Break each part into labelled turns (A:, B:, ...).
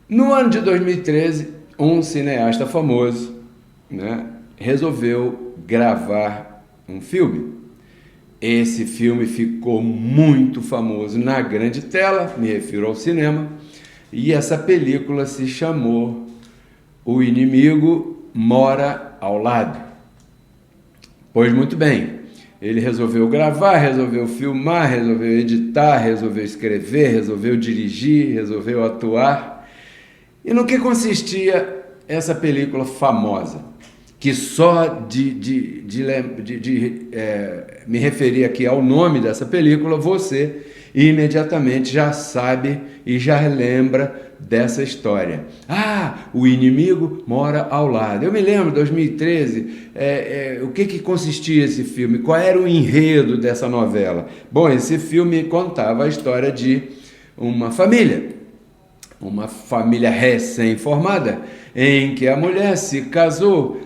A: No ano de 2013, um cineasta famoso, né, resolveu gravar um filme. Esse filme ficou muito famoso na grande tela, me refiro ao cinema, e essa película se chamou O Inimigo Mora ao Lado. Pois muito bem, ele resolveu gravar, resolveu filmar, resolveu editar, resolveu escrever, resolveu dirigir, resolveu atuar. E no que consistia essa película famosa? Que só me referir aqui ao nome dessa película, você imediatamente já sabe e já lembra dessa história. O Inimigo Mora ao Lado. Eu me lembro, 2013, o que consistia esse filme? Qual era o enredo dessa novela? Bom, esse filme contava a história de uma família recém-formada, em que a mulher se casou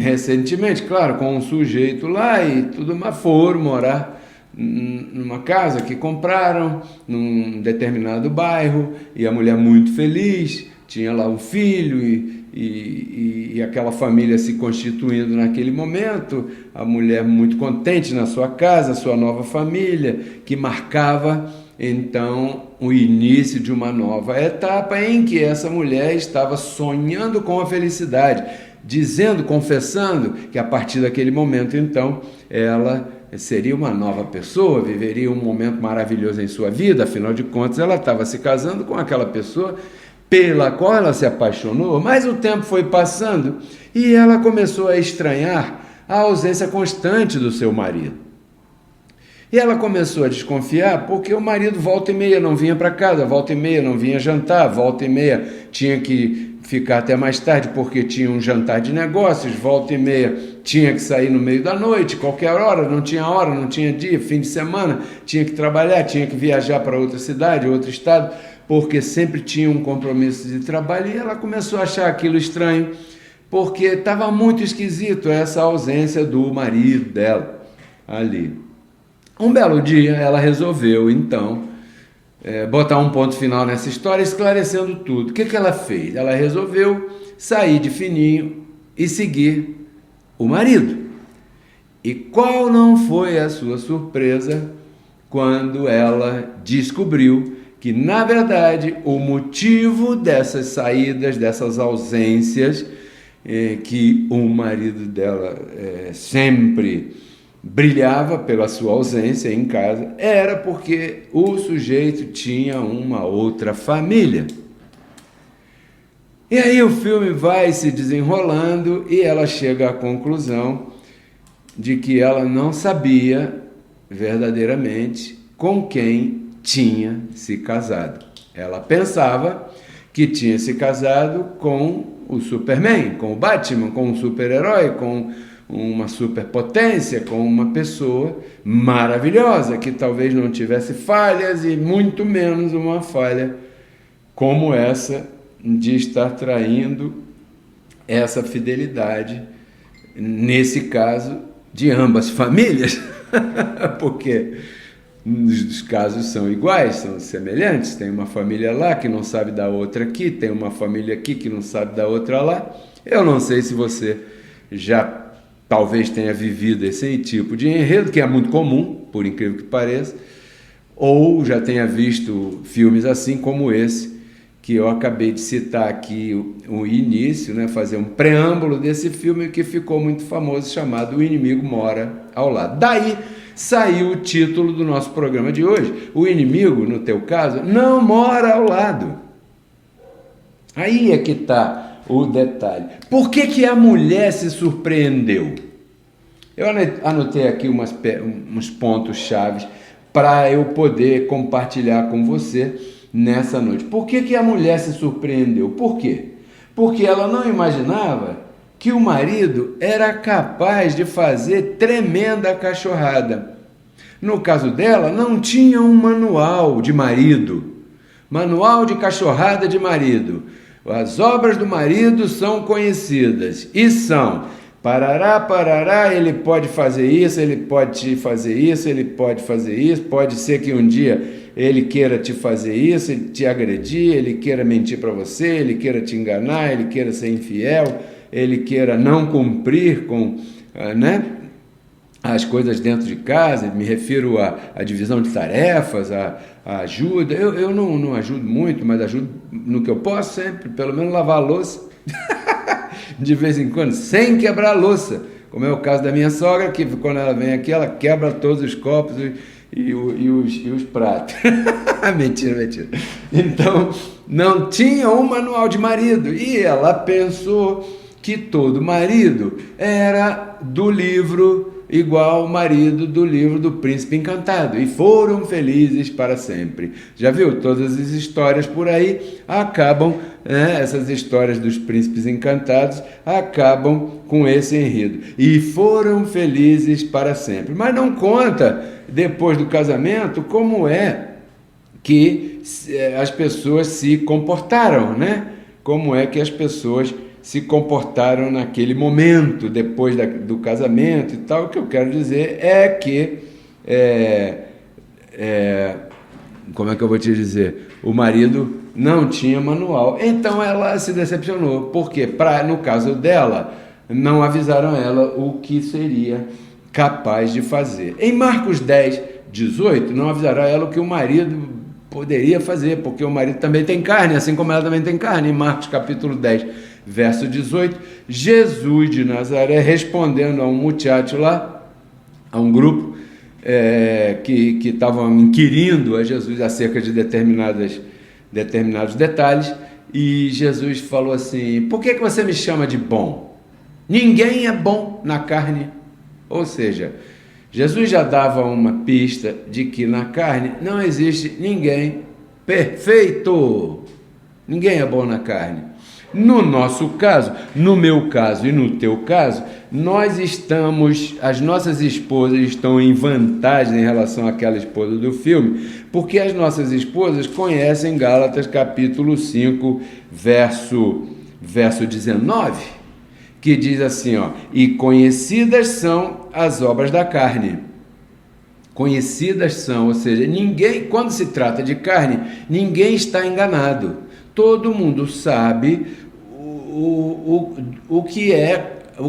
A: recentemente, claro, com um sujeito lá e tudo, mas foram morar numa casa que compraram num determinado bairro, e a mulher muito feliz, tinha lá um filho e aquela família se constituindo naquele momento, a mulher muito contente na sua casa, sua nova família, que marcava então o início de uma nova etapa em que essa mulher estava sonhando com a felicidade, dizendo, confessando que a partir daquele momento então ela seria uma nova pessoa, viveria um momento maravilhoso em sua vida. Afinal de contas, ela estava se casando com aquela pessoa pela qual ela se apaixonou, mas o tempo foi passando e ela começou a estranhar a ausência constante do seu marido. E ela começou a desconfiar porque o marido volta e meia não vinha para casa, volta e meia não vinha jantar, volta e meia tinha que ficar até mais tarde porque tinha um jantar de negócios, volta e meia tinha que sair no meio da noite, qualquer hora, não tinha dia, fim de semana, tinha que trabalhar, tinha que viajar para outra cidade, outro estado, porque sempre tinha um compromisso de trabalho. E ela começou a achar aquilo estranho, porque estava muito esquisito essa ausência do marido dela ali. Um belo dia ela resolveu então botar um ponto final nessa história, esclarecendo tudo. O que ela fez? Ela resolveu sair de fininho e seguir o marido. E qual não foi a sua surpresa quando ela descobriu que, na verdade, o motivo dessas saídas, dessas ausências, que o marido dela sempre brilhava pela sua ausência em casa, era porque o sujeito tinha uma outra família. E aí o filme vai se desenrolando e ela chega à conclusão de que ela não sabia verdadeiramente com quem tinha se casado. Ela pensava que tinha se casado com o Superman, com o Batman, com um super-herói, com uma superpotência, com uma pessoa maravilhosa, que talvez não tivesse falhas e muito menos uma falha como essa de estar traindo essa fidelidade, nesse caso, de ambas famílias, porque os casos são iguais, são semelhantes. Tem uma família lá que não sabe da outra aqui, tem uma família aqui que não sabe da outra lá. Eu não sei se você já talvez tenha vivido esse tipo de enredo, que é muito comum, por incrível que pareça, ou já tenha visto filmes assim como esse, que eu acabei de citar aqui o início, né, fazer um preâmbulo desse filme que ficou muito famoso, chamado O Inimigo Mora ao Lado. Daí saiu o título do nosso programa de hoje. O inimigo, no teu caso, não mora ao lado. Aí é que está o detalhe. Por que a mulher se surpreendeu? Eu anotei aqui uns pontos chaves para eu poder compartilhar com você nessa noite. Por que a mulher se surpreendeu? Por quê? Porque ela não imaginava que o marido era capaz de fazer tremenda cachorrada. No caso dela, não tinha um manual de marido, manual de cachorrada de marido. As obras do marido são conhecidas e são: parará, parará, ele pode fazer isso, ele pode fazer isso, ele pode fazer isso, pode ser que um dia ele queira te fazer isso, ele te agredir, ele queira mentir para você, ele queira te enganar, ele queira ser infiel, ele queira não cumprir com, né, as coisas dentro de casa. Me refiro à divisão de tarefas, à ajuda. Eu não ajudo muito, mas ajudo no que eu posso sempre, pelo menos lavar a louça, de vez em quando, sem quebrar a louça, como é o caso da minha sogra, que quando ela vem aqui, ela quebra todos os copos e os pratos. Mentira. Então, não tinha um manual de marido, e ela pensou que todo marido era do livro igual o marido do livro do Príncipe Encantado, e foram felizes para sempre. Já viu? Todas as histórias por aí acabam, essas histórias dos príncipes encantados acabam com esse enredo. E foram felizes para sempre. Mas não conta, depois do casamento, como é que as pessoas se comportaram, né? Como é que as pessoas se comportaram naquele momento, depois do casamento e tal. O que eu quero dizer é que, como é que eu vou te dizer? O marido não tinha manual, então ela se decepcionou, porque no caso dela, não avisaram ela o que seria capaz de fazer. Em Marcos 10:18, não avisaram ela o que o marido poderia fazer, porque o marido também tem carne, assim como ela também tem carne. Em Marcos capítulo 10, verso 18, Jesus de Nazaré, respondendo a um muchacho lá, a um grupo que estavam inquirindo a Jesus acerca de determinados detalhes, e Jesus falou assim: por que você me chama de bom? Ninguém é bom na carne. Ou seja, Jesus já dava uma pista de que na carne não existe ninguém perfeito. Ninguém é bom na carne. No nosso caso, no meu caso e no teu caso, as nossas esposas estão em vantagem em relação àquela esposa do filme, porque as nossas esposas conhecem Gálatas capítulo 5, verso 19, que diz assim, e conhecidas são as obras da carne. Conhecidas são, ou seja, ninguém, quando se trata de carne, ninguém está enganado. Todo mundo sabe o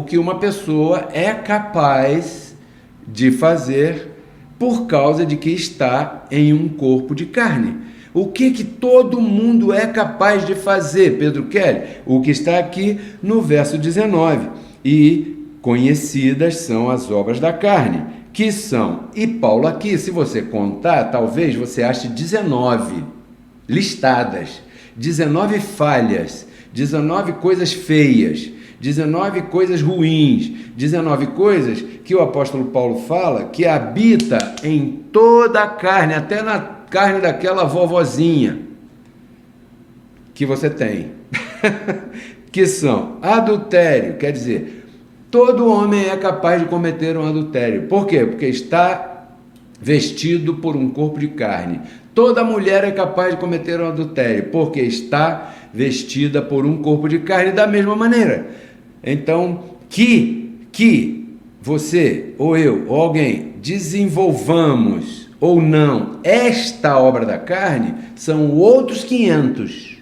A: que uma pessoa é capaz de fazer por causa de que está em um corpo de carne. O que todo mundo é capaz de fazer, Pedro Kelly? O que está aqui no verso 19. E conhecidas são as obras da carne, que são, e Paulo aqui, se você contar, talvez você ache 19 listadas, 19 falhas, 19 coisas feias, 19 coisas ruins, 19 coisas que o apóstolo Paulo fala que habita em toda a carne, até na carne daquela vovozinha que você tem, que são adultério, quer dizer, todo homem é capaz de cometer um adultério. Por quê? Porque está vestido por um corpo de carne. Toda mulher é capaz de cometer um adultério, porque está vestida por um corpo de carne da mesma maneira. Então, que você, ou eu, ou alguém, desenvolvamos ou não esta obra da carne, são outros 500.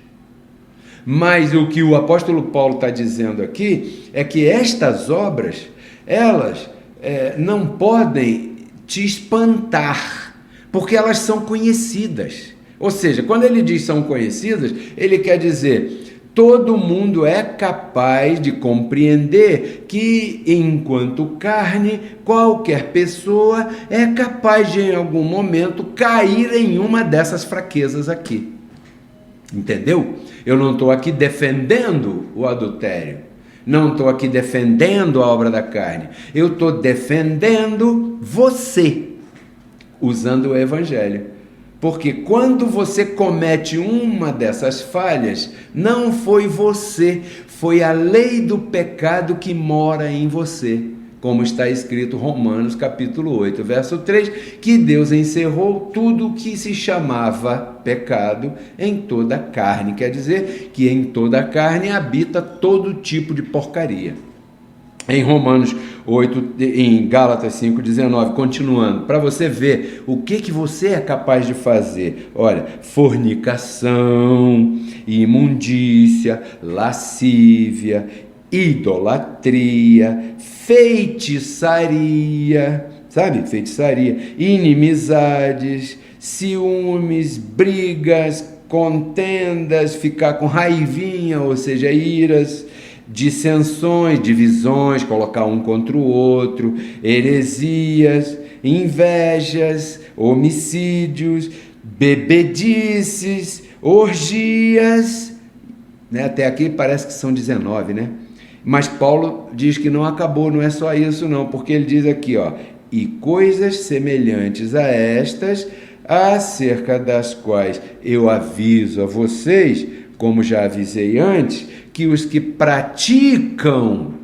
A: Mas o que o apóstolo Paulo está dizendo aqui é que estas obras, elas não podem te espantar, porque elas são conhecidas. Ou seja, quando ele diz são conhecidas, ele quer dizer, todo mundo é capaz de compreender que, enquanto carne, qualquer pessoa é capaz de, em algum momento, cair em uma dessas fraquezas aqui. Entendeu? Eu não estou aqui defendendo o adultério, não estou aqui defendendo a obra da carne, eu estou defendendo você, usando o evangelho. Porque quando você comete uma dessas falhas, não foi você, foi a lei do pecado que mora em você. Como está escrito Romanos capítulo 8, verso 3, que Deus encerrou tudo o que se chamava pecado em toda a carne. Quer dizer que em toda a carne habita todo tipo de porcaria. em Romanos 8, em Gálatas 5,19, continuando, para você ver o que você é capaz de fazer. Olha, fornicação, imundícia, lascívia, idolatria, feitiçaria, sabe? Feitiçaria, inimizades, ciúmes, brigas, contendas, ficar com raivinha, ou seja, iras, dissensões, divisões, colocar um contra o outro, heresias, invejas, homicídios, bebedices, orgias, né? Até aqui parece que são 19, né? Mas Paulo diz que não acabou, não é só isso não, porque ele diz aqui, ó, e coisas semelhantes a estas, acerca das quais eu aviso a vocês, como já avisei antes, que os que praticam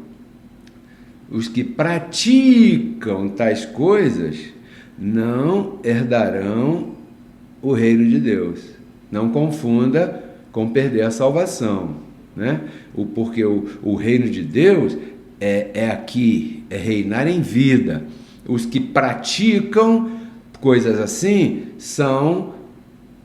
A: tais coisas não herdarão o reino de Deus. Não confunda com perder a salvação, né? Porque o reino de Deus é aqui, é reinar em vida. Os que praticam coisas assim são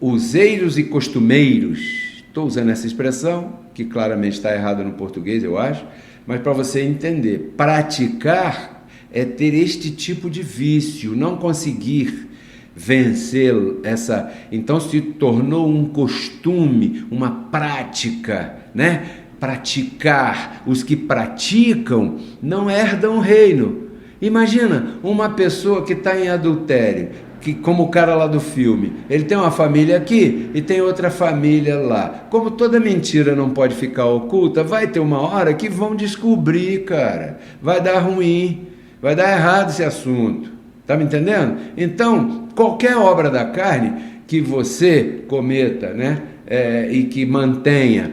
A: useiros e costumeiros. Estou usando essa expressão, que claramente está errada no português, eu acho, mas para você entender, praticar é ter este tipo de vício, não conseguir vencer essa, então se tornou um costume, uma prática, né? Praticar, os que praticam não herdam o reino. Imagina uma pessoa que está em adultério, que, como o cara lá do filme, ele tem uma família aqui e tem outra família lá. Como toda mentira não pode ficar oculta, vai ter uma hora que vão descobrir, cara. Vai dar ruim, vai dar errado esse assunto. Tá me entendendo? Então, qualquer obra da carne que você cometa, né, e que mantenha,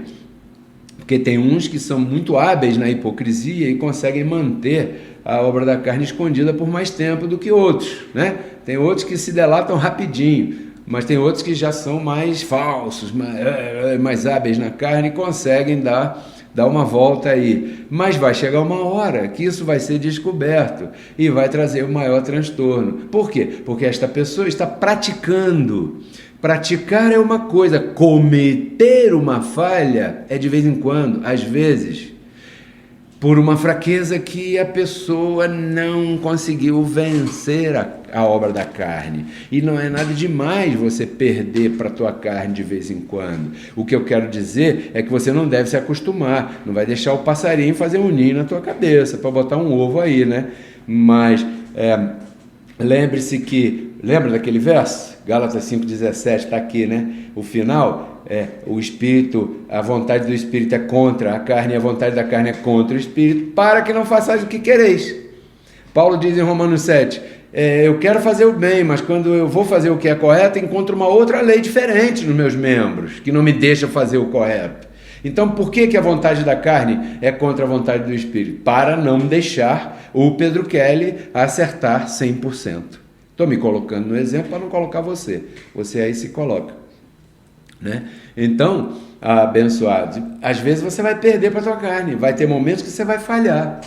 A: porque tem uns que são muito hábeis na hipocrisia e conseguem manter a obra da carne escondida por mais tempo do que outros, né? Tem outros que se delatam rapidinho, mas tem outros que já são mais falsos, mais hábeis na carne e conseguem dar uma volta aí. Mas vai chegar uma hora que isso vai ser descoberto e vai trazer um maior transtorno. Por quê? Porque esta pessoa está praticando. Praticar é uma coisa, cometer uma falha é de vez em quando, às vezes, por uma fraqueza que a pessoa não conseguiu vencer a obra da carne. E não é nada demais você perder para a tua carne de vez em quando. O que eu quero dizer é que você não deve se acostumar, não vai deixar o passarinho fazer um ninho na tua cabeça, para botar um ovo aí, né? Mas lembre-se que, lembra daquele verso? Gálatas 5,17, está aqui, né? O final... o Espírito, a vontade do Espírito é contra a carne, e a vontade da carne é contra o Espírito, para que não façais o que quereis. Paulo diz em Romanos 7, eu quero fazer o bem, mas quando eu vou fazer o que é correto, encontro uma outra lei diferente nos meus membros, que não me deixa fazer o correto. Então, por que a vontade da carne é contra a vontade do Espírito? Para não deixar o Pedro Kelly acertar 100%. Estou me colocando no exemplo para não colocar você. Você aí se coloca. Né? Então, abençoados, às vezes você vai perder para a tua carne, vai ter momentos que você vai falhar,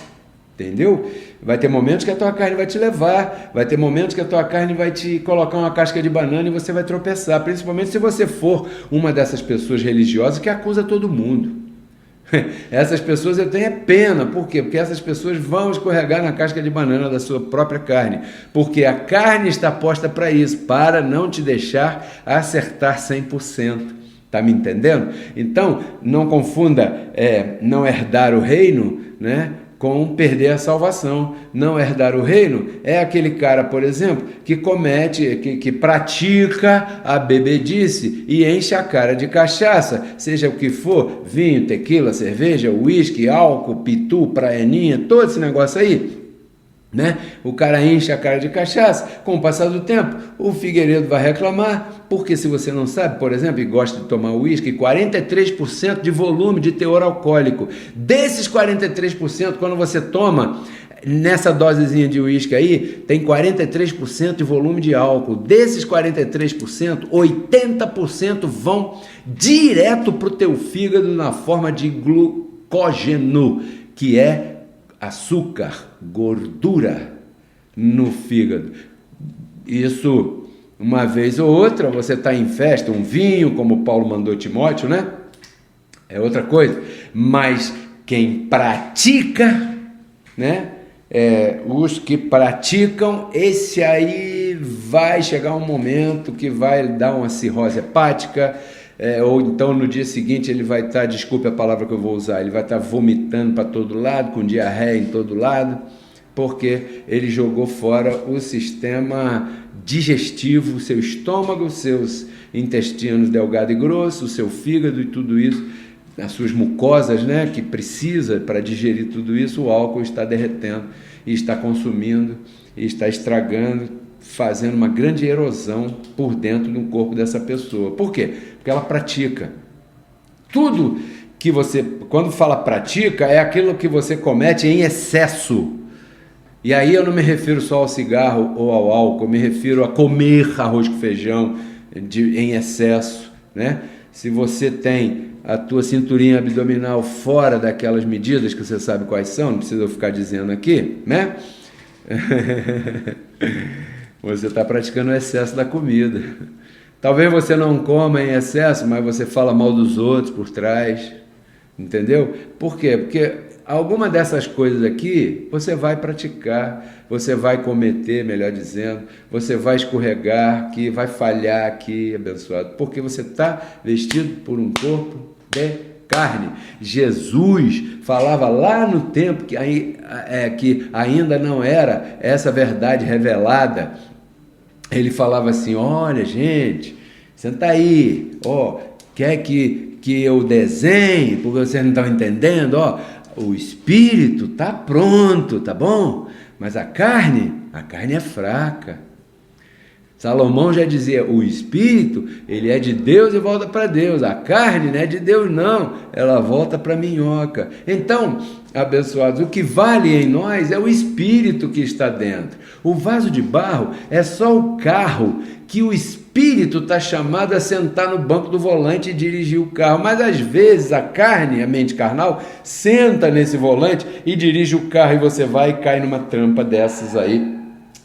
A: entendeu? Vai ter momentos que a tua carne vai te levar, vai ter momentos que a tua carne vai te colocar uma casca de banana e você vai tropeçar, principalmente se você for uma dessas pessoas religiosas que acusa todo mundo. Essas pessoas eu tenho pena, por quê? Porque essas pessoas vão escorregar na casca de banana da sua própria carne, porque a carne está posta para isso, para não te deixar acertar 100%, tá me entendendo? Então, não confunda não herdar o reino, né, com perder a salvação. Não herdar o reino é aquele cara, por exemplo, que que pratica a bebedice e enche a cara de cachaça, seja o que for, vinho, tequila, cerveja, uísque, álcool, pitu, praeninha, todo esse negócio aí, né? O cara enche a cara de cachaça, com o passar do tempo, o Figueiredo vai reclamar, porque se você não sabe, por exemplo, e gosta de tomar uísque, 43% de volume de teor alcoólico. Desses 43%, quando você toma nessa dosezinha de uísque aí, tem 43% de volume de álcool. Desses 43%, 80% vão direto para o teu fígado na forma de glucógeno, que é açúcar, gordura no fígado. Isso, uma vez ou outra, você está em festa, um vinho, como Paulo mandou Timóteo, né? É outra coisa. Mas quem pratica, né? Os que praticam, esse aí vai chegar um momento que vai dar uma cirrose hepática, ou então no dia seguinte ele vai estar, desculpe a palavra que eu vou usar, ele vai estar vomitando para todo lado, com diarreia em todo lado, porque ele jogou fora o sistema digestivo, seu estômago, seus intestinos delgado e grosso, o seu fígado e tudo isso, as suas mucosas, né, que precisa para digerir tudo isso. O álcool está derretendo e está consumindo e está estragando, fazendo uma grande erosão por dentro do corpo dessa pessoa. Por quê? Porque ela pratica. Tudo que você, quando fala pratica, é aquilo que você comete em excesso. E aí eu não me refiro só ao cigarro ou ao álcool, eu me refiro a comer arroz com feijão em excesso, né? Se você tem a tua cinturinha abdominal fora daquelas medidas que você sabe quais são, não precisa eu ficar dizendo aqui, né? Você está praticando o excesso da comida. Talvez você não coma em excesso, mas você fala mal dos outros por trás, entendeu? Por quê? Porque alguma dessas coisas aqui você vai praticar, você vai cometer, melhor dizendo, você vai escorregar aqui, vai falhar aqui, abençoado, porque você está vestido por um corpo de carne. Jesus falava lá no tempo que ainda não era essa verdade revelada. Ele falava assim: olha, gente, senta aí, quer que eu desenhe, porque vocês não estão entendendo, o espírito está pronto, tá bom? Mas a carne é fraca. Salomão já dizia: o espírito, ele é de Deus e volta para Deus. A carne não é de Deus não, ela volta para a minhoca. Então, abençoados, o que vale em nós é o espírito que está dentro. O vaso de barro é só o carro que o espírito está chamado a sentar no banco do volante e dirigir o carro. Mas às vezes a carne, a mente carnal, senta nesse volante e dirige o carro, e você vai e cai numa trampa dessas aí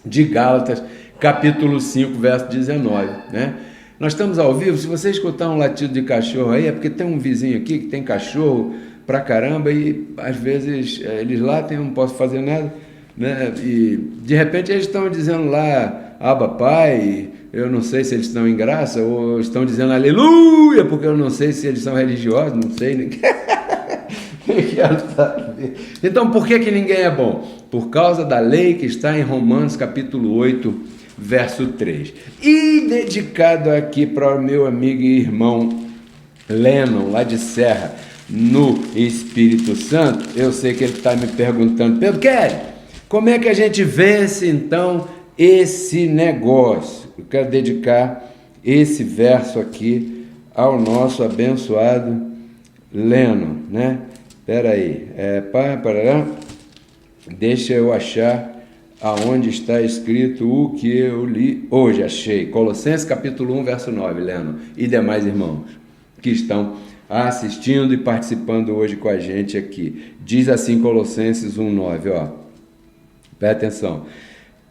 A: de Gálatas, capítulo 5, verso 19, né? Nós estamos ao vivo. Se você escutar um latido de cachorro aí, é porque tem um vizinho aqui que tem cachorro pra caramba e às vezes eles latem, eu não posso fazer nada, né? E de repente eles estão dizendo lá, Abba Pai, eu não sei se eles estão em graça ou estão dizendo aleluia, porque eu não sei se eles são religiosos, não sei, nem quero saber. Então, por que ninguém é bom? Por causa da lei que está em Romanos capítulo 8, verso 3. E dedicado aqui para o meu amigo e irmão Lennon, lá de Serra, no Espírito Santo, eu sei que ele está me perguntando: Pedro Kelly, como é que a gente vence então esse negócio? Eu quero dedicar esse verso aqui ao nosso abençoado Lennon, né? Espera aí, deixa eu achar aonde está escrito o que eu li hoje. Achei, Colossenses capítulo 1, verso 9, Lennon e demais irmãos que estão assistindo e participando hoje com a gente aqui. Diz assim Colossenses 1, 9, presta atenção.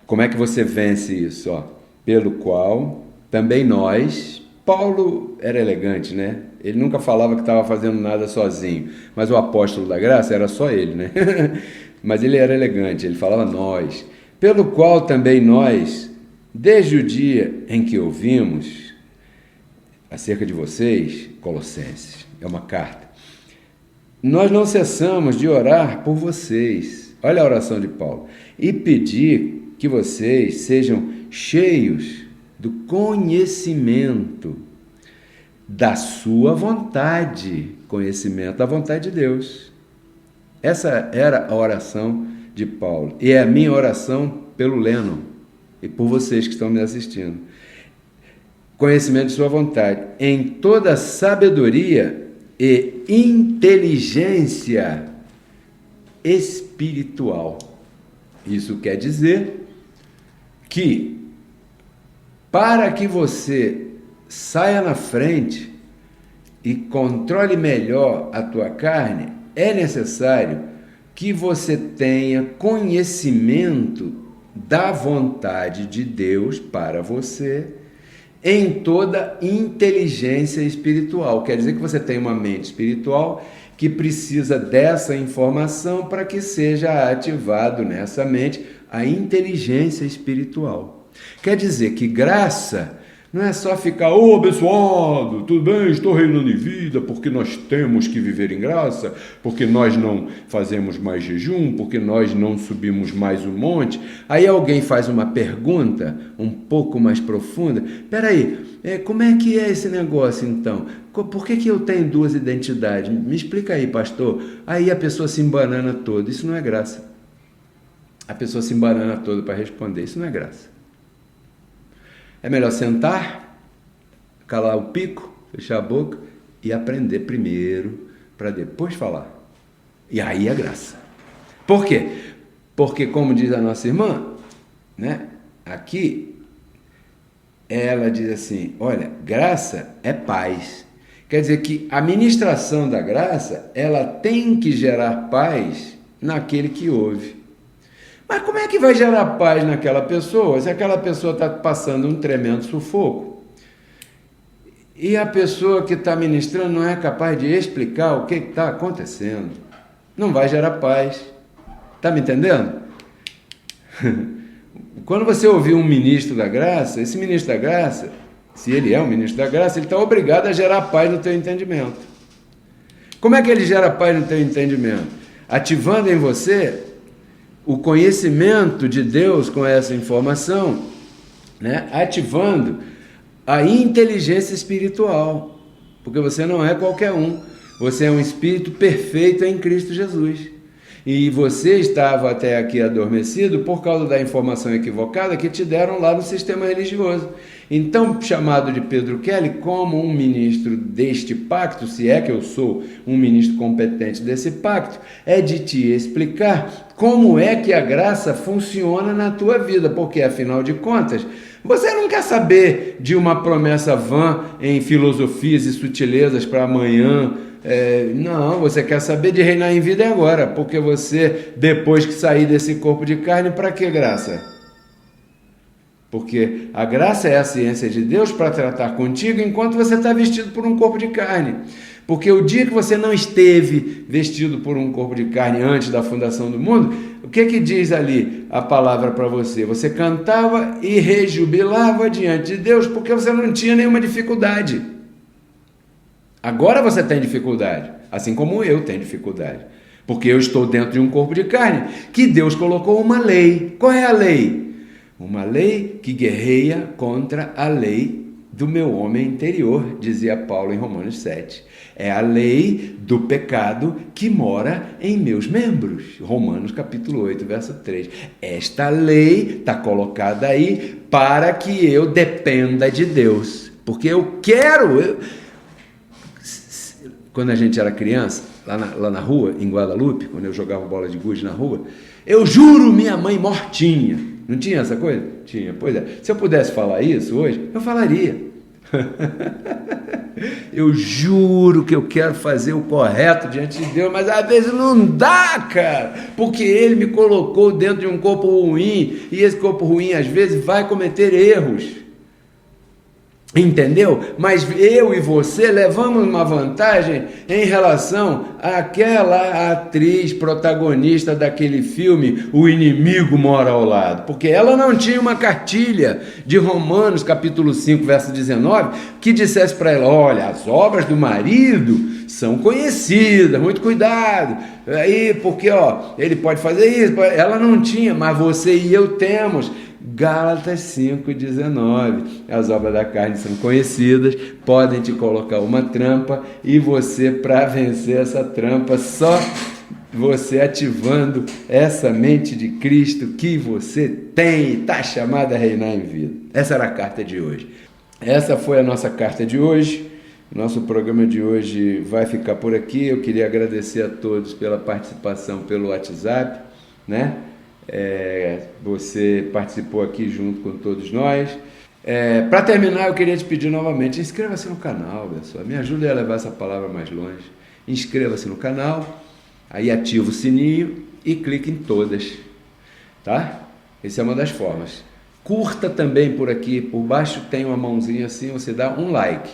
A: Como é que você vence isso? Pelo qual também nós... Paulo era elegante, né? Ele nunca falava que estava fazendo nada sozinho, mas o apóstolo da graça era só ele, né? Mas ele era elegante, ele falava nós. Pelo qual também nós, desde o dia em que ouvimos acerca de vocês, Colossenses, é uma carta, nós não cessamos de orar por vocês. Olha a oração de Paulo. E pedir que vocês sejam cheios do conhecimento da sua vontade, conhecimento da vontade de Deus. Essa era a oração de Paulo, e é a minha oração pelo Lennon e por vocês que estão me assistindo. Conhecimento de sua vontade, em toda sabedoria e inteligência espiritual. Isso quer dizer que para que você saia na frente e controle melhor a tua carne, é necessário que você tenha conhecimento da vontade de Deus para você em toda inteligência espiritual. Quer dizer que você tem uma mente espiritual que precisa dessa informação para que seja ativado nessa mente a inteligência espiritual. Quer dizer que graça não é só ficar, abençoado, tudo bem, estou reinando em vida, porque nós temos que viver em graça, porque nós não fazemos mais jejum, porque nós não subimos mais um monte. Aí alguém faz uma pergunta um pouco mais profunda. Peraí, como é que é esse negócio então? Por que eu tenho duas identidades? Me explica aí, pastor. Aí a pessoa se embanana toda. Isso não é graça. A pessoa se embanana toda para responder. Isso não é graça. É melhor sentar, calar o pico, fechar a boca e aprender primeiro para depois falar. E aí é graça. Por quê? Porque, como diz a nossa irmã, né, aqui, ela diz assim, olha, graça é paz. Quer dizer que a ministração da graça, ela tem que gerar paz naquele que ouve. Mas como é que vai gerar paz naquela pessoa se aquela pessoa está passando um tremendo sufoco? E a pessoa que está ministrando não é capaz de explicar o que está acontecendo. Não vai gerar paz. Está me entendendo? Quando você ouvir um ministro da graça, esse ministro da graça, se ele é um ministro da graça, ele está obrigado a gerar paz no teu entendimento. Como é que ele gera paz no teu entendimento? Ativando em você o conhecimento de Deus com essa informação, né? Ativando a inteligência espiritual, porque você não é qualquer um, você é um espírito perfeito em Cristo Jesus, e você estava até aqui adormecido por causa da informação equivocada que te deram lá no sistema religioso. Então, chamado de Pedro Kelly, como um ministro deste pacto, se é que eu sou um ministro competente desse pacto, é de te explicar como é que a graça funciona na tua vida, porque, afinal de contas, você não quer saber de uma promessa vã em filosofias e sutilezas para amanhã. Não, você quer saber de reinar em vida agora, porque você, depois que sair desse corpo de carne, para que graça? Porque a graça é a ciência de Deus para tratar contigo enquanto você está vestido por um corpo de carne. Porque o dia que você não esteve vestido por um corpo de carne antes da fundação do mundo, o que diz ali a palavra para você? Você cantava e rejubilava diante de Deus porque você não tinha nenhuma dificuldade. Agora você tem dificuldade, assim como eu tenho dificuldade. Porque eu estou dentro de um corpo de carne que Deus colocou uma lei. Qual é a lei? Uma lei que guerreia contra a lei do meu homem interior, dizia Paulo em Romanos 7. É a lei do pecado que mora em meus membros. Romanos capítulo 8, verso 3. Esta lei está colocada aí para que eu dependa de Deus. Porque eu quero... Quando a gente era criança, lá na rua, em Guadalupe, quando eu jogava bola de gude na rua, eu juro minha mãe mortinha. Não tinha essa coisa? Tinha. Pois é. Se eu pudesse falar isso hoje, eu falaria. Eu juro que eu quero fazer o correto diante de Deus, mas às vezes não dá, cara, porque Ele me colocou dentro de um corpo ruim, e esse corpo ruim às vezes vai cometer erros. Entendeu? Mas eu e você levamos uma vantagem em relação àquela atriz protagonista daquele filme, O Inimigo Mora ao Lado, porque ela não tinha uma cartilha de Romanos capítulo 5, verso 19, que dissesse para ela, olha, as obras do marido são conhecidas, muito cuidado, aí porque ele pode fazer isso, ela não tinha, mas você e eu temos. Gálatas 5,19, as obras da carne são conhecidas, podem te colocar uma trampa, e você, para vencer essa trampa, só você ativando essa mente de Cristo que você tem, está chamada a reinar em vida. Essa era a carta de hoje. Essa foi a nossa carta de hoje. Nosso programa de hoje vai ficar por aqui. Eu queria agradecer a todos pela participação pelo WhatsApp, né? Você participou aqui junto com todos nós. Para terminar, eu queria te pedir novamente, inscreva-se no canal, pessoal. Me ajude a levar essa palavra mais longe. Inscreva-se no canal, Aí ativa o sininho e clica em todas, tá? Essa é uma das formas. Curta também por aqui, por baixo tem uma mãozinha assim, você dá um like,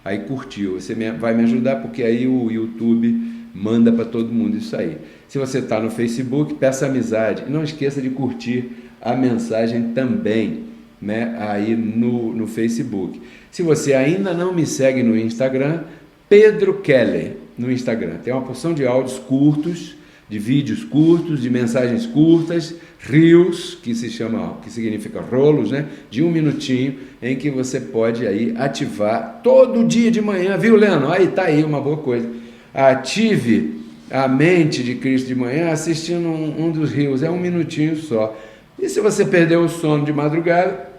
A: aí curtiu, você vai me ajudar porque aí o YouTube manda para todo mundo isso aí. Se você está no Facebook, peça amizade, e não esqueça de curtir a mensagem também, né, aí no Facebook. Se você ainda não me segue no Instagram, Pedro Keller, no Instagram, tem uma porção de áudios curtos, de vídeos curtos, de mensagens curtas, reels, que significa rolos, né? De 1 minutinho, em que você pode aí ativar todo dia de manhã, viu, Leno? Aí tá aí uma boa coisa. Ative a mente de Cristo de manhã assistindo um dos reels, é 1 minutinho só. E se você perdeu o sono de madrugada,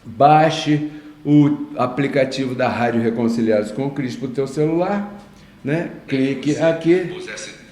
A: baixe o aplicativo da Rádio Reconciliados com Cristo para o teu celular, né? Clique aqui.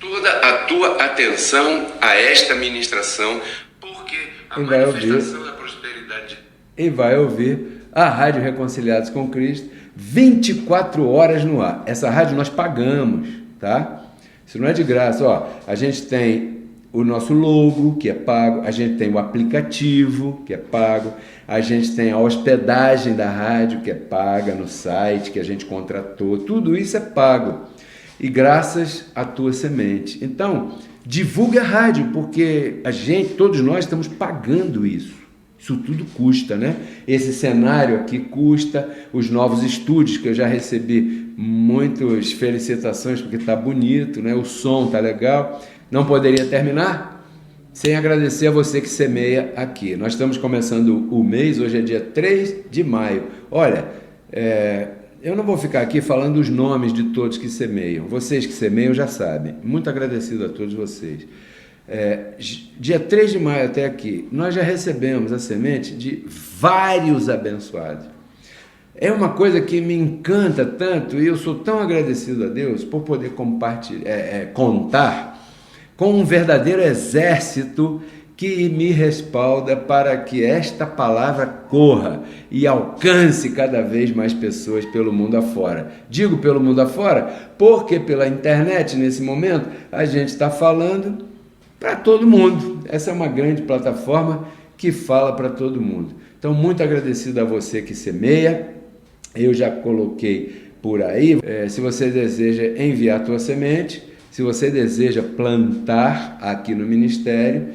A: Toda a tua atenção a esta ministração, porque a manifestação da prosperidade. E vai ouvir a Rádio Reconciliados com Cristo 24 horas no ar. Essa rádio nós pagamos, tá? Isso não é de graça, ó. A gente tem o nosso logo, que é pago, a gente tem o aplicativo, que é pago, a gente tem a hospedagem da rádio, que é paga no site, que a gente contratou, tudo isso é pago. E graças à tua semente. Então, divulgue a rádio, porque todos nós estamos pagando isso. Isso tudo custa, né? Esse cenário aqui custa, os novos estúdios, que eu já recebi muitas felicitações, porque está bonito, né? O som está legal. Não poderia terminar sem agradecer a você que semeia aqui. Nós estamos começando o mês, hoje é dia 3 de maio. Olha, eu não vou ficar aqui falando os nomes de todos que semeiam. Vocês que semeiam já sabem. Muito agradecido a todos vocês. Dia 3 de maio até aqui, nós já recebemos a semente de vários abençoados. É uma coisa que me encanta tanto e eu sou tão agradecido a Deus por poder contar com um verdadeiro exército que me respalda para que esta palavra corra e alcance cada vez mais pessoas pelo mundo afora. Digo pelo mundo afora porque pela internet, nesse momento, a gente está falando para todo mundo. Essa é uma grande plataforma que fala para todo mundo. Então, muito agradecido a você que semeia. Eu já coloquei por aí. Se você deseja enviar a tua semente, se você deseja plantar aqui no ministério,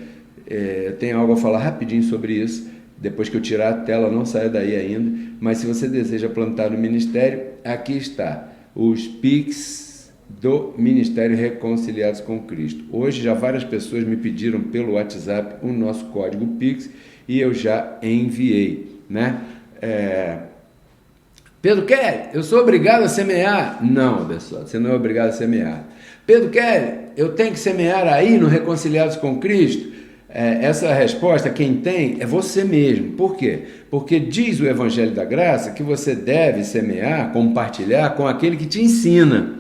A: tem algo a falar rapidinho sobre isso, depois que eu tirar a tela, não saia daí ainda, mas se você deseja plantar no ministério, aqui está, os Pix do Ministério Reconciliados com Cristo. Hoje já várias pessoas me pediram pelo WhatsApp o nosso código Pix e eu já enviei, né? Pedro Kelly, eu sou obrigado a semear? Não, pessoal, você não é obrigado a semear. Pedro Kelly, eu tenho que semear aí no Reconciliados com Cristo? Essa resposta, quem tem, é você mesmo. Por quê? Porque diz o Evangelho da Graça que você deve semear, compartilhar com aquele que te ensina.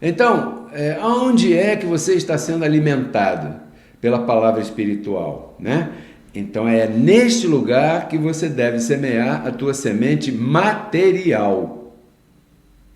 A: Então, aonde é que você está sendo alimentado? Pela palavra espiritual, né? Então, é neste lugar que você deve semear a tua semente material.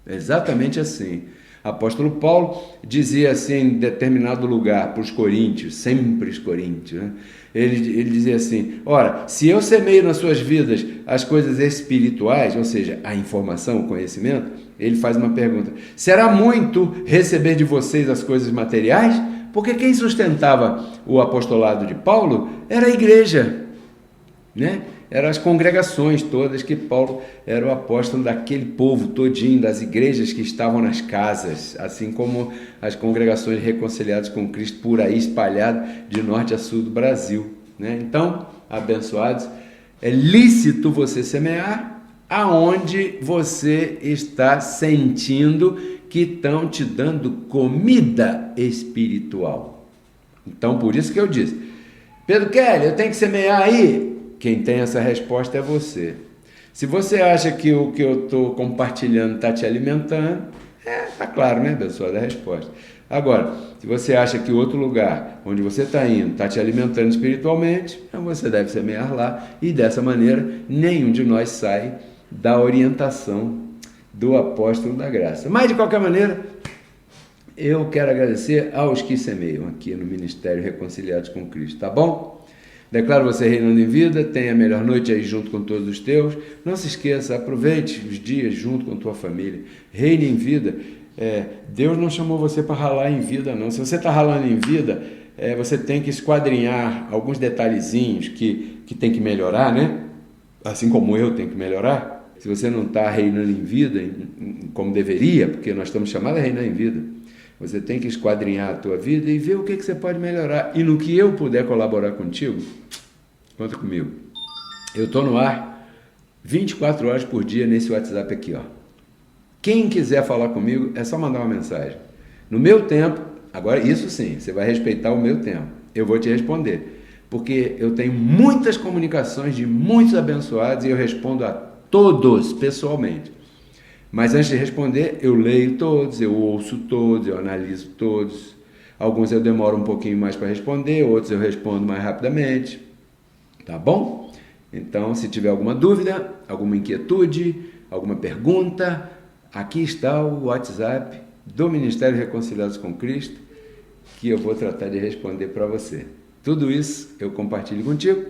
A: Exatamente assim. Apóstolo Paulo dizia assim em determinado lugar para os coríntios, sempre os coríntios, né? Ele dizia assim, ora, se eu semeio nas suas vidas as coisas espirituais, ou seja, a informação, o conhecimento, ele faz uma pergunta, será muito receber de vocês as coisas materiais? Porque quem sustentava o apostolado de Paulo era a igreja, né? Eram as congregações todas que Paulo era o apóstolo daquele povo todinho, das igrejas que estavam nas casas, assim como as congregações reconciliadas com Cristo por aí, espalhadas de norte a sul do Brasil, né? Então, abençoados, é lícito você semear aonde você está sentindo que estão te dando comida espiritual. Então, por isso que eu disse, Pedro Kelly, eu tenho que semear aí? Quem tem essa resposta é você. Se você acha que o que eu estou compartilhando está te alimentando, está claro, né, pessoal, da resposta. Agora, se você acha que outro lugar onde você está indo está te alimentando espiritualmente, então você deve semear lá e dessa maneira nenhum de nós sai da orientação do apóstolo da graça. Mas de qualquer maneira, eu quero agradecer aos que semeiam aqui no Ministério Reconciliados com Cristo, tá bom? Declaro você reinando em vida, tenha a melhor noite aí junto com todos os teus. Não se esqueça, aproveite os dias junto com tua família, reine em vida. Deus não chamou você para ralar em vida, não. Se você está ralando em vida, você tem que esquadrinhar alguns detalhezinhos que tem que melhorar, né? Assim como eu tenho que melhorar. Se você não está reinando em vida como deveria, porque nós estamos chamados a reinar em vida, você tem que esquadrinhar a tua vida e ver o que você pode melhorar. E no que eu puder colaborar contigo, conta comigo. Eu estou no ar 24 horas por dia nesse WhatsApp aqui, ó. Quem quiser falar comigo, é só mandar uma mensagem. No meu tempo, agora isso sim, você vai respeitar o meu tempo. Eu vou te responder. Porque eu tenho muitas comunicações de muitos abençoados e eu respondo a todos pessoalmente. Mas antes de responder, eu leio todos, eu ouço todos, eu analiso todos. Alguns eu demoro um pouquinho mais para responder, outros eu respondo mais rapidamente. Tá bom? Então, se tiver alguma dúvida, alguma inquietude, alguma pergunta, aqui está o WhatsApp do Ministério Reconciliados com Cristo, que eu vou tratar de responder para você. Tudo isso eu compartilho contigo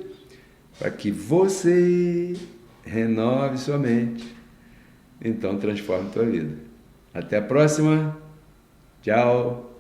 A: para que você renove sua mente. Então transforme tua vida. Até a próxima. Tchau.